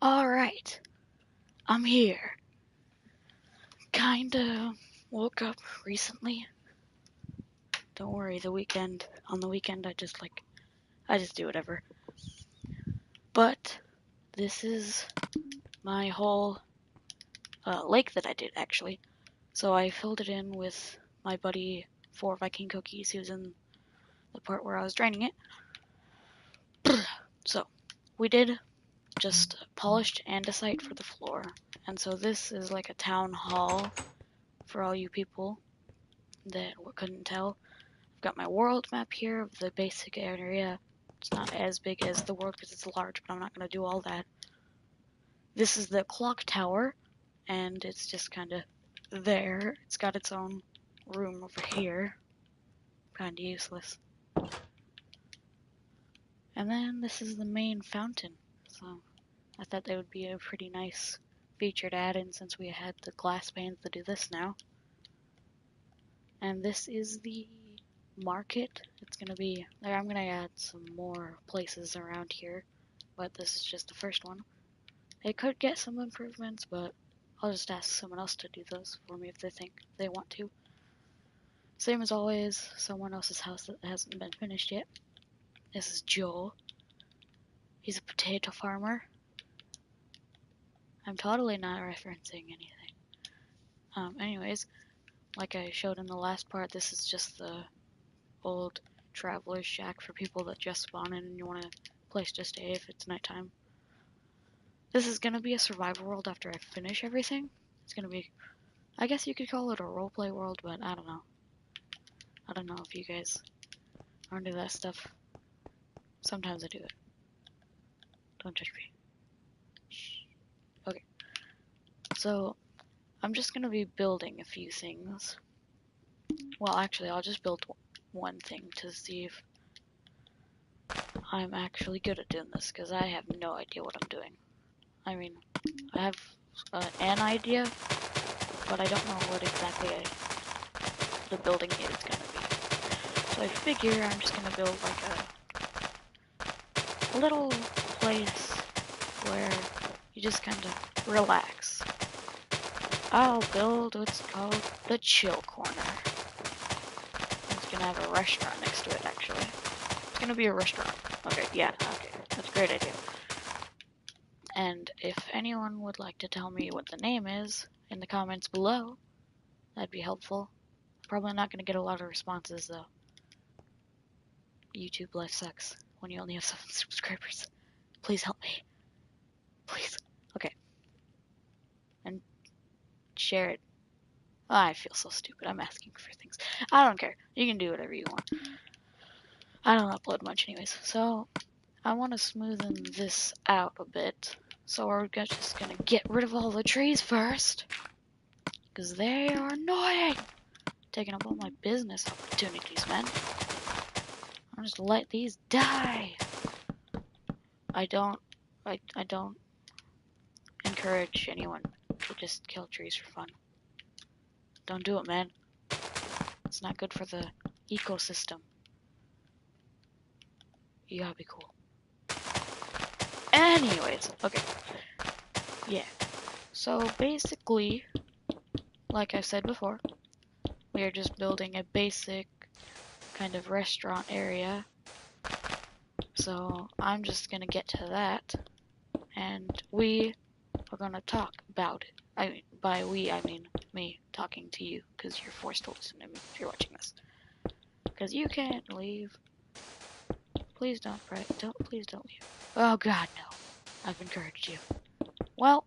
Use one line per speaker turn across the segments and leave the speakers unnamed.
Alright, I'm here. Kinda woke up recently. Don't worry, on the weekend, I just do whatever. But this is my whole lake that I did, actually. So I filled it in with my buddy 4 Viking cookies. He was in the part where I was draining it. So we did just polished andesite for the floor. And so this is like a town hall for all you people that couldn't tell. I've got my world map here of the basic area. It's not as big as the world because it's large, but I'm not going to do all that. This is the clock tower, and it's just kind of there. It's got its own room over here. kind of useless. And then this is the main fountain, so I thought that would be a pretty nice feature to add in since we had the glass panes to do this now. And this is the market. It's gonna be there. I'm gonna add some more places around here, but this is just the first one. It could get some improvements, but I'll just ask someone else to do those for me if they think they want to. Same as always, someone else's house that hasn't been finished yet. This is Joel. He's a potato farmer. I'm totally not referencing anything. Anyways, like I showed in the last part, this is just the old traveler's shack for people that just spawn in and you want a place to stay if it's nighttime. This is gonna be a survival world after I finish everything. It's gonna be, I guess you could call it a roleplay world, but I don't know. I don't know if you guys are into that stuff. Sometimes I do it. Don't judge me. Shh. Okay. So, I'm just gonna be building a few things. Well, actually, I'll just build one thing to see if I'm actually good at doing this, because I have no idea what I'm doing. I mean, I have an idea, but I don't know what exactly the building is gonna be. So I figure I'm just gonna build like a little place where you just kind of relax. I'll build what's called the chill corner. It's gonna have a restaurant next to it, actually. It's gonna be a restaurant. Okay, yeah, okay. That's a great idea. And if anyone would like to tell me what the name is in the comments below, that'd be helpful. Probably not gonna get a lot of responses, though. YouTube life sucks when you only have 7 subscribers. Please help me. Please. Okay. And share it. Oh, I feel so stupid. I'm asking for things. I don't care. You can do whatever you want. I don't upload much anyways. So, I want to smoothen this out a bit. So we're just going to get rid of all the trees first. Because they are annoying. Taking up all my business opportunities, man. I'll just let these die. I don't encourage anyone to just kill trees for fun. Don't do it, man. It's not good for the ecosystem. You gotta be cool. Anyways, okay. Yeah. So basically, like I said before, we are just building a basic kind of restaurant area. So I'm just gonna get to that, and we are gonna talk about it. I mean, by we, I mean me talking to you, because you're forced to listen to me if you're watching this. Because you can't leave. Please don't, right? Please don't leave. Oh God, no. I've encouraged you. Well,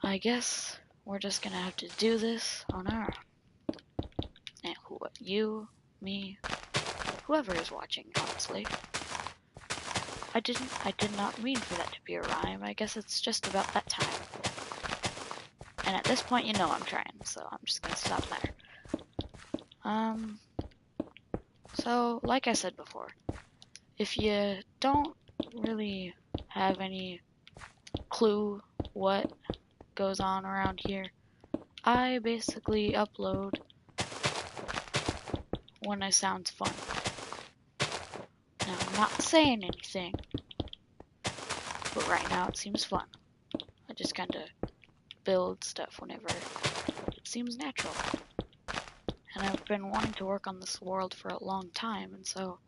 I guess we're just gonna have to do this on our own. And you, me, whoever is watching, honestly. I did not mean for that to be a rhyme. I guess it's just about that time. And at this point, you know I'm trying, so I'm just gonna stop there. So, like I said before, if you don't really have any clue what goes on around here, I basically upload when it sounds fun. Now, I'm not saying anything, but right now it seems fun. I just kind of build stuff whenever it seems natural. And I've been wanting to work on this world for a long time, and so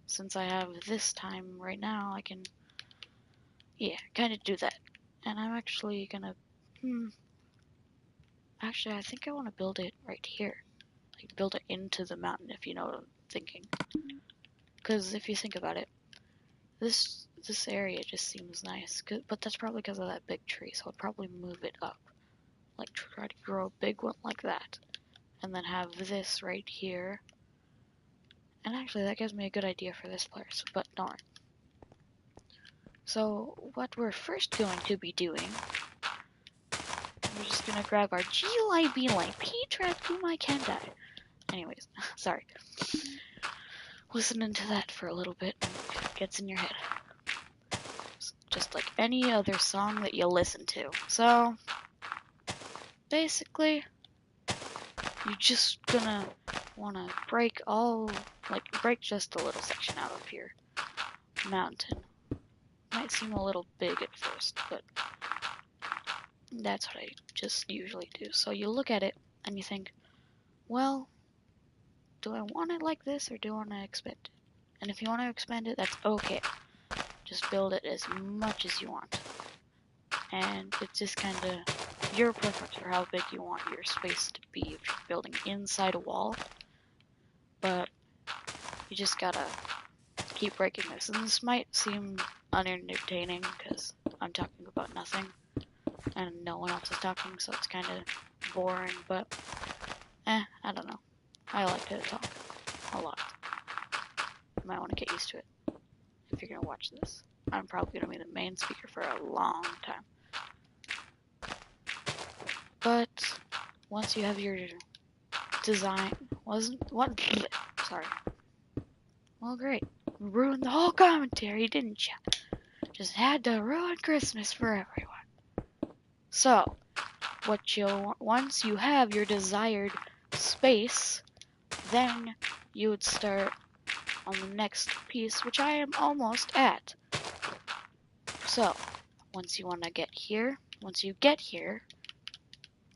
since I have this time right now, I can, yeah, kind of do that. And I'm actually gonna, actually, I think I want to build it right here. Like, build it into the mountain, if you know what I'm thinking. Because if you think about it, this area just seems nice. But that's probably because of that big tree, so I'd probably move it up. Like, try to grow a big one like that. And then have this right here. And actually, that gives me a good idea for this place, but darn. So, what we're first going to be doing, we're just gonna grab our G-Line, B-Line, P-Trap, Kumai Kendai. Anyways, sorry. Listening to that for a little bit gets in your head. Just like any other song that you listen to. So, basically, you're just gonna wanna break just a little section out of your mountain. Might seem a little big at first, but that's what I just usually do. So you look at it and you think, well, do I want it like this or do I want to expand it? And if you want to expand it, that's okay. Just build it as much as you want. And it's just kind of your preference for how big you want your space to be if you're building inside a wall. But you just gotta keep breaking this. And this might seem unentertaining because I'm talking about nothing and no one else is talking, so it's kind of boring, but I don't know. I like to talk a lot. You might want to get used to it if you're gonna watch this. I'm probably gonna be the main speaker for a long time. But once you have your design, sorry. Well, great. Ruined the whole commentary, didn't ya? Just had to ruin Christmas for everyone. So, once you have your desired space, then you would start on the next piece, which I am almost at. So, once you get here,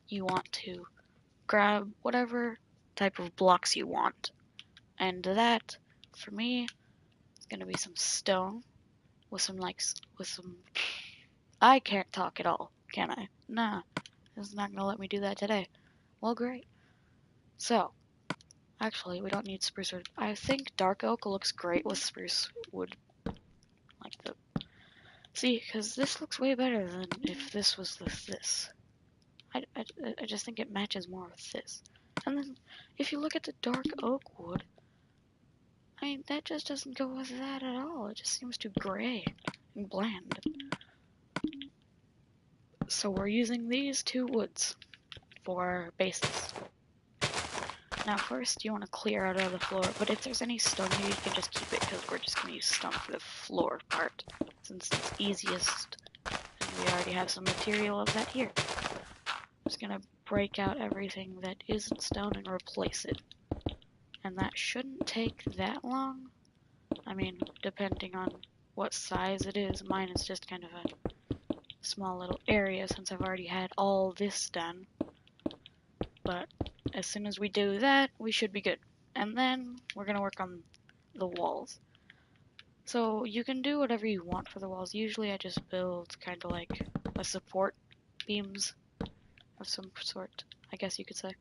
you want to grab whatever type of blocks you want. And that, for me, is going to be some stone with some, I can't talk at all, can I? Nah, it's not going to let me do that today. Well, great. So, actually, we don't need spruce wood. I think dark oak looks great with spruce wood. See, because this looks way better than if this was this. I just think it matches more with this. And then, if you look at the dark oak wood, I mean, that just doesn't go with that at all. It just seems too gray and bland. So we're using these two woods for bases. Now first, you want to clear out of the floor, but if there's any stone here, you can just keep it, because we're just going to use stone for the floor part, since it's easiest, and we already have some material of that here. I'm just going to break out everything that isn't stone and replace it. And that shouldn't take that long. I mean, depending on what size it is. Mine is just kind of a small little area since I've already had all this done. But as soon as we do that, we should be good. And then we're going to work on the walls. So you can do whatever you want for the walls. Usually I just build kind of like a support beams of some sort, I guess you could say.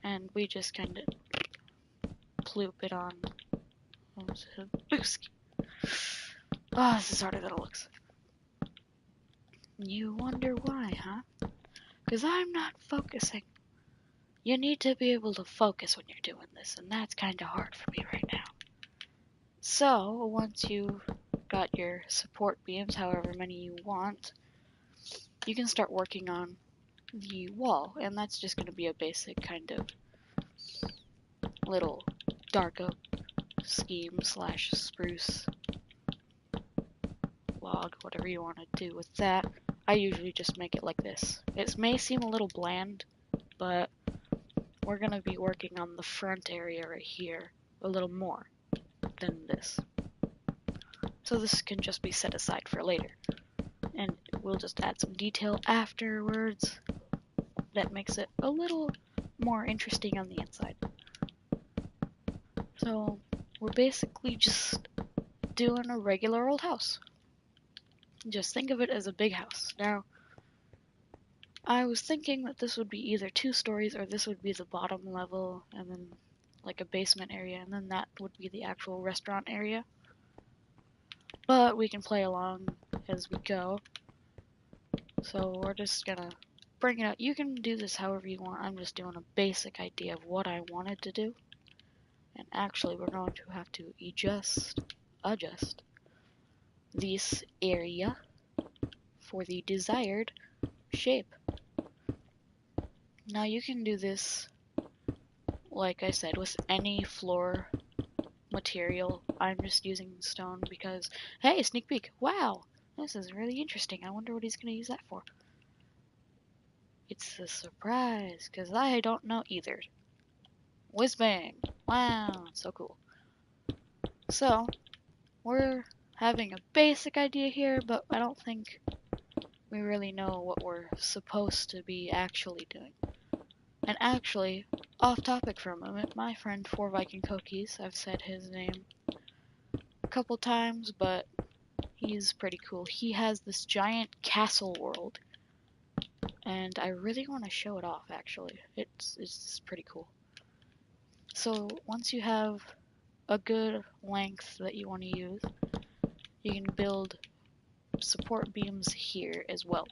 And we just kind of ploop it on. Oh, this is harder than it looks. You wonder why, huh? Because I'm not focusing. You need to be able to focus when you're doing this, and that's kind of hard for me right now. So, once you've got your support beams, however many you want, you can start working on the wall, and that's just going to be a basic kind of little dark oak scheme slash spruce log, whatever you want to do with that. I usually just make it like this. It may seem a little bland, but we're going to be working on the front area right here a little more than this. So this can just be set aside for later. And we'll just add some detail afterwards that makes it a little more interesting on the inside. So we're basically just doing a regular old house. Just think of it as a big house. Now, I was thinking that this would be either 2 stories or this would be the bottom level and then like a basement area, and then that would be the actual restaurant area. But we can play along as we go. So we're just gonna bring it out. You can do this however you want. I'm just doing a basic idea of what I wanted to do. And actually we're going to have to adjust this area for the desired shape. Now you can do this like I said, with any floor material, I'm just using stone because, hey, sneak peek, wow, this is really interesting. I wonder what he's going to use that for. It's a surprise, because I don't know either. Whiz bang, wow, so cool. So, we're having a basic idea here, but I don't think we really know what we're supposed to be actually doing. And actually, off topic for a moment, my friend 4Viking Cookies, I've said his name a couple times, but he's pretty cool. He has this giant castle world, and I really want to show it off, actually. It's pretty cool. So, once you have a good length that you want to use, you can build support beams here as well.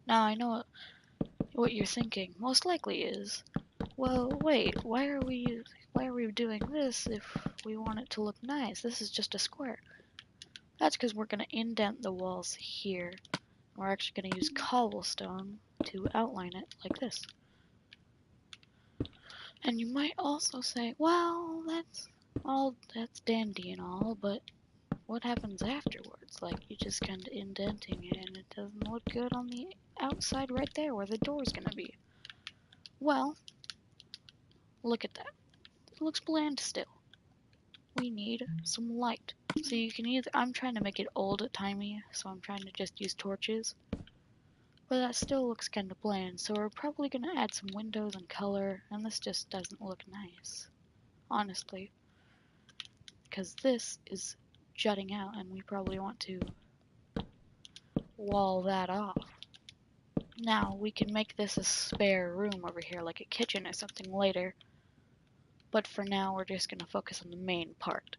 Now, I know what you're thinking most likely is, well, wait, why are we doing this if we want it to look nice? This is just a square. That's because we're going to indent the walls here. We're actually going to use cobblestone to outline it like this. And you might also say, well, that's dandy and all, but what happens afterwards? Like, you just kind of indenting it and it doesn't look good on the outside right there where the door's going to be. Well, look at that. It looks bland still. We need some light. So you can either, I'm trying to make it old-timey, so I'm trying to just use torches. But that still looks kind of bland, so we're probably going to add some windows and color, and this just doesn't look nice, honestly. Because this is jutting out, and we probably want to wall that off. Now, we can make this a spare room over here, like a kitchen or something later. But for now, we're just going to focus on the main part.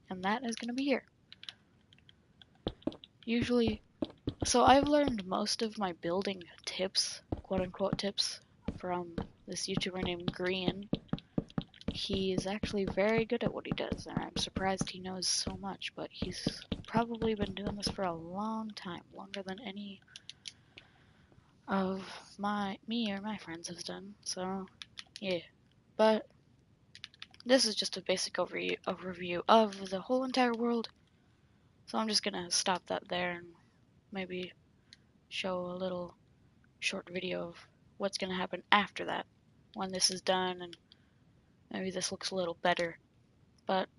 And that is going to be here. Usually, so I've learned most of my building tips, quote-unquote tips, from this YouTuber named Green. He is actually very good at what he does, and I'm surprised he knows so much, but he's probably been doing this for a long time, longer than any of me or my friends have done, so yeah. But this is just a basic overview of the whole entire world, so I'm just gonna stop that there and maybe show a little short video of what's gonna happen after that, when this is done, and maybe this looks a little better. But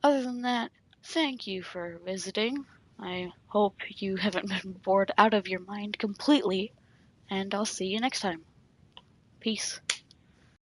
other than that, thank you for visiting. I hope you haven't been bored out of your mind completely, and I'll see you next time. Peace.